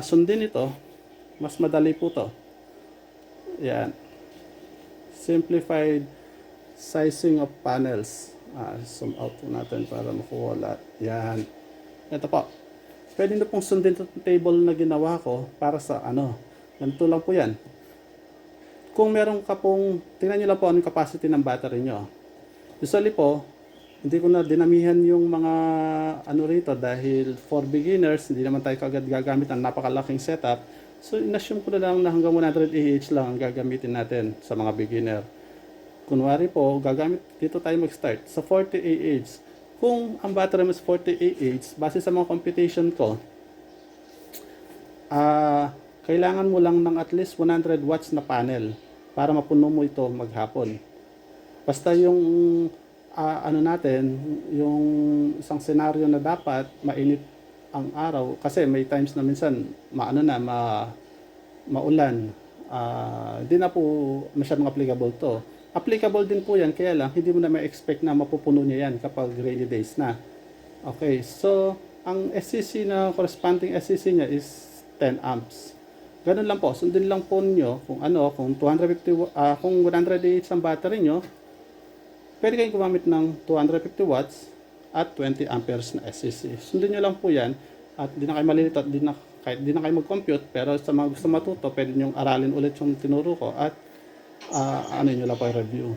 sundin ito, mas madali po to. Yan. Simplified sizing of panels. Zoom out po natin para makuha lahat. Yan. Ito po. Pwede na pong sundin itong table na ginawa ko para sa ganito lang po yan. Kung meron ka pong, tingnan nyo lang po anong capacity ng battery nyo. Usually po, hindi ko na dinamihan yung mga rito dahil for beginners, hindi naman tayo kagad gagamit ng napakalaking setup. So, in-assume ko na lang na hanggang 100 Ah lang ang gagamitin natin sa mga beginner. Kunwari po, dito tayo mag-start sa 40 Ah. Kung ang battery mo is 40 Ah, base sa mga computation ko, kailangan mo lang ng at least 100 watts na panel para mapuno mo ito maghapon. Basta yung yung isang senaryo na dapat mainit ang araw kasi may times na minsan maulan. Hindi na po masyadong applicable to. Applicable din po yan, kaya lang hindi mo na ma-expect na mapupuno niya yan kapag rainy days na. Okay, so ang SCC na corresponding SCC niya is 10 amps. Ganun lang po, sundin lang po niyo kung kung 250 kung 100 Ah ang battery niyo, pwede kayong gumamit ng 250 watts at 20 amperes na SCC. Sundin niyo lang po yan at di na kayo malilito at kahit di na kayo mag-compute, pero sa mga gusto matuto, pwede niyong aralin ulit yung tinuro ko at nyo lang po i-review.